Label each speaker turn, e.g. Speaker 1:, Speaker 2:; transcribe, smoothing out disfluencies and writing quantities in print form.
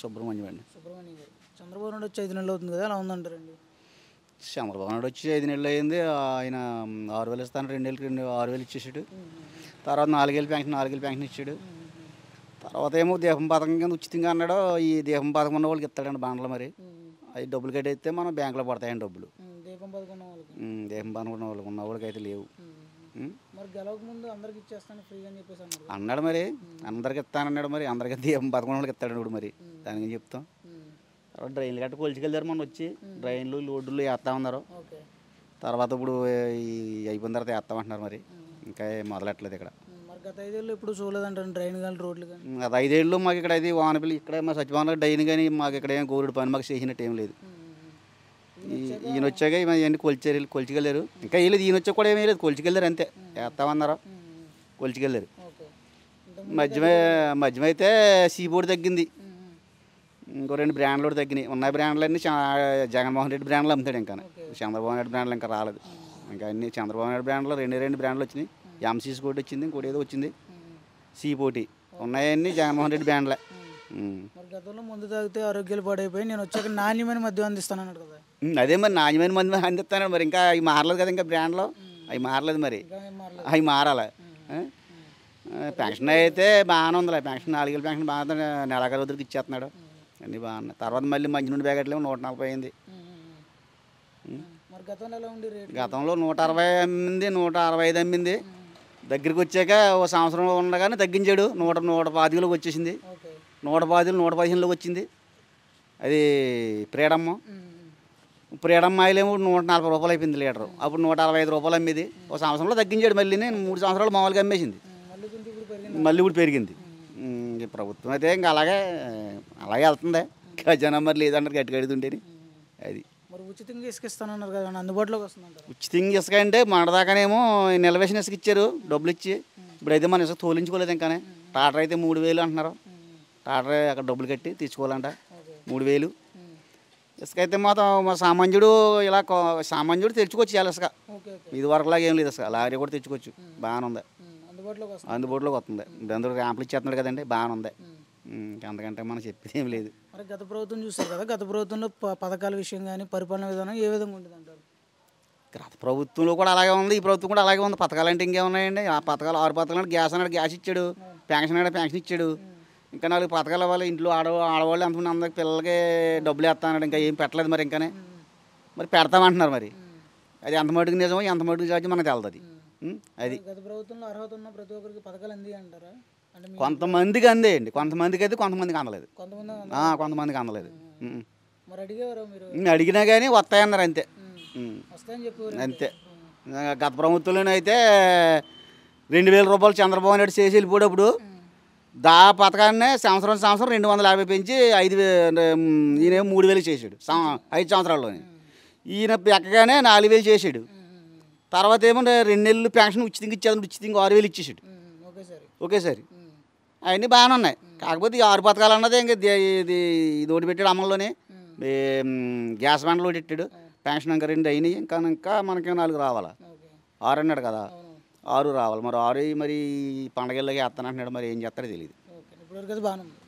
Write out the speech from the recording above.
Speaker 1: సుబ్రహ్మణ్యం అండి.
Speaker 2: సుబ్రహ్మణ్యం గారు. చంద్రబాబు నాయుడు వచ్చి 5 నెలలు అవుతుంది కదా! ఎలా ఉందంటారండి?
Speaker 1: చంద్రబాబు నాయుడు వచ్చి 5 నెలలు అయింది. ఆయన 6,000 ఇస్తాను, 2 నెలలకి 6,000 ఇచ్చేసాడు. తర్వాత 4 ఏళ్ళు పెన్షన్ ఇచ్చాడు. తర్వాత ఏమో దీపం పథకం కింద ఉచితంగా అన్నాడు. ఈ దీపం పథకం ఉన్న వాళ్ళకి ఇస్తాడండి బాండ్లు. మరి అవి డబ్బులు కట్టేస్తే మనం బ్యాంకులో పడతాయండి డబ్బులు.
Speaker 2: దీపం పథకం ఉన్న వాళ్ళకి.
Speaker 1: దీపం పథకం ఉన్న వాళ్ళకి అయితే లేవు.
Speaker 2: మరి గెలవక ముందు అందరికి ఇచ్చేస్తాను ఫ్రీ అని చెప్పేసి
Speaker 1: అన్నాడు. మరి అందరికి ఇస్తానన్నాడు. మరి అందరికీ దీపం పథకం వాళ్ళకి ఇస్తాడు ఇప్పుడు. మరి దానికి ఏం చెప్తాం. తర్వాత డ్రైన్లు గట్ట కొలిచికెళ్ళారు. మొన్న వచ్చి డ్రైన్లు లోడ్లు వేస్తా ఉన్నారు. తర్వాత ఇప్పుడు అయిపోయిన తర్వాత వేస్తామంటున్నారు. మరి ఇంకా మొదలెట్టలేదు ఇక్కడ.
Speaker 2: మరి గత 5 ఏళ్ళు ఎప్పుడు చూడలేదంటారు డ్రైన్ కానీ రోడ్లు కానీ.
Speaker 1: గత 5 ఏళ్ళు మాకు ఇక్కడ అది వానపిల్లి ఇక్కడ మా సచివాలయం డైన్ కానీ మాకు ఇక్కడ ఏం గోరుడు పని మాకు చేసినట్టు ఏం లేదు. ఈయన వచ్చాక ఇవన్నీ కొలిచికెళ్ళారు. ఇంకా వేయలేదు. ఈయన వచ్చాక కూడా ఏమీ లేదు, కొలిచికెళ్ళారు అంతే. వేస్తామన్నారు, కొలిచికెళ్ళారు. మధ్యం అయితే సీబోర్డు తగ్గింది. ఇంకో 2 బ్రాండ్లు కూడా తగ్గినాయి. ఉన్న బ్రాండ్లన్నీ జగన్మోహన్ రెడ్డి బ్రాండ్లు అమ్ముతాడు. ఇంకా చంద్రబాబు నాయుడు బ్రాండ్లు ఇంకా రాలేదు. ఇంకా అన్ని చంద్రబాబు నాయుడు బ్రాండ్లు 2 బ్రాండ్లు వచ్చినాయి. ఎంసీసీ కోటి వచ్చింది, ఇంకోటి ఏదో వచ్చింది, సీపోటి. ఉన్నాయన్నీ జగన్మోహన్ రెడ్డి బ్రాండ్లే.
Speaker 2: మరి గతంలో ముందు తాగితే ఆరోగ్యాలు పాడైపోయి నేను వచ్చాక నాణ్యమైన మద్యం అందిస్తాను అన్నాడు కదా.
Speaker 1: అదే మరి నాణ్యమైన మంది అందిస్తాను. మరి ఇంకా అవి మారలేదు కదా. ఇంకా బ్రాండ్లో అవి మారలేదు. మరి అవి మారాలి. పెన్షన్ అయితే బాగానే ఉందిలే. పెన్షన్ 4 ఏళ్ళ పెన్షన్ బాగా నెలాఖరు వద్దరికి ఇచ్చేస్తున్నాడు. అన్నీ బాగున్నాయి. తర్వాత మళ్ళీ మంచి నుండి బ్యాకెట్లేమో 140 అయింది. గతంలో 160 అమ్మింది, 165 అమ్మింది. దగ్గరికి వచ్చాక ఓ సంవత్సరం ఉండగానే తగ్గించాడు. 125లోకి వచ్చేసింది. 115లోకి వచ్చింది. అది ఫ్రీడమ్ ఆయిల్ ఏమో 140 రూపాయలు అయిపోయింది లీటరు. అప్పుడు 165 రూపాయలు అమ్మేది. ఓ సంవత్సరంలో తగ్గించాడు. మళ్ళీ 3 సంవత్సరాలు మామూలుగా అమ్మేసింది. మళ్ళీ ఇప్పుడు పెరిగింది. ప్రభుత్వం అయితే ఇంకా అలాగే వెళ్తుంది. ఖజానా మరి లేదన్నారు గట్టి కడుతుంటేని. అది
Speaker 2: మరి ఉచితంగా ఇసుక ఇస్తానన్నారు కదా, అందుబాటులోకి వస్తుందంటారు.
Speaker 1: ఉచితంగా ఇసుక అంటే మనదాకానేమో నిలవేసిన ఇసుక ఇచ్చారు డబ్బులు ఇచ్చి. ఇప్పుడైతే మన ఇసుక తోలించుకోలేదు. ఇంకానే టాటర్ అయితే 3,000 అంటున్నారు. టాటర్ అక్కడ డబ్బులు కట్టి తీసుకోవాలంట 3,000. ఇసుక అయితే మొత్తం సామాన్యుడు ఇలా సామాన్యుడు తెచ్చుకోవచ్చు చాలా ఇసుక. ఇది వరకులాగా ఏం లేదు. ఇసుక లారీ కూడా తెచ్చుకోవచ్చు. బాగానే ఉంది, అందుబాటులోకి వస్తుంది. అందరూ ర్యాంపులు ఇచ్చేస్తున్నాడు కదండి, బాగానే ఉంది. అంతకంటే మనం చెప్పేది ఏం లేదు.
Speaker 2: మరి గత ప్రభుత్వం చూస్తారు కదా, గత ప్రభుత్వంలో పథకాల విషయం కానీ పరిపాలన విధానం ఏ విధంగా ఉంటుంది అంటారు?
Speaker 1: గత ప్రభుత్వంలో కూడా అలాగే ఉంది, ఈ ప్రభుత్వం కూడా అలాగే ఉంది. పథకాలు అంటే ఇంకేమున్నాయండి? ఆ పథకాలు 6 పథకాలు అంటే గ్యాస్ అన్నాడు గ్యాస్ ఇచ్చాడు, పెన్షన్ అన్నాడు పెన్షన్ ఇచ్చాడు. ఇంకా 4 పథకాలు ఇవ్వాలి. ఇంట్లో ఆడవాళ్ళు ఎంతమంది అందరికి పిల్లలకి డబ్బులు వేస్తాడు. ఇంకా ఏం పెట్టలేదు. మరి ఇంకానే మరి పెడతామంటున్నారు. మరి అది ఎంత మటుకు నిజమో ఎంత మటుకు చార్జీ మనకు వెళ్తుంది. అది
Speaker 2: గత ప్రభుత్వంలో అర్హత ఉన్న ప్రతి ఒక్కరికి పథకాలు అంది అంటారా?
Speaker 1: కొంతమందికి అందేయండి, కొంతమందికి అయితే కొంతమందికి అందలేదు. కొంతమందికి అందలేదు. అడిగినా కానీ వస్తాయన్నారు అంతే. అంతే. గత ప్రభుత్వంలోనైతే 2,000 రూపాయలు చంద్రబాబు నాయుడు చేసి వెళ్ళిపోయేటప్పుడు పథకాన్ని సంవత్సరం 250 పెంచి 5,000 ఈయన 3,000 చేసాడు 5 సంవత్సరాల్లోనే. ఈయన ఎక్కగానే 4,000 చేసాడు. తర్వాత ఏమో 2 నెలలు పెన్షన్ ఉచితంగా ఇచ్చేది, ఉచితంగా 6,000 ఇచ్చేసాడు ఒకేసారి. అవన్నీ బాగానే ఉన్నాయి. కాకపోతే ఈ 6 పథకాలు అన్నది ఇంకా ఇది ఒకటి పెట్టాడు అమల్లోనే. గ్యాస్ బండ్లు ఒకటి పెట్టాడు. పెన్షన్ ఇంకా 2 అయినాయి. ఇంకా మనకి 4 రావాలా? 6 అన్నాడు కదా, 6 రావాలి. మరి 6 మరి పండగల్లోకి వేస్తానంటున్నాడు. మరి ఏం చేస్తాడో తెలియదు.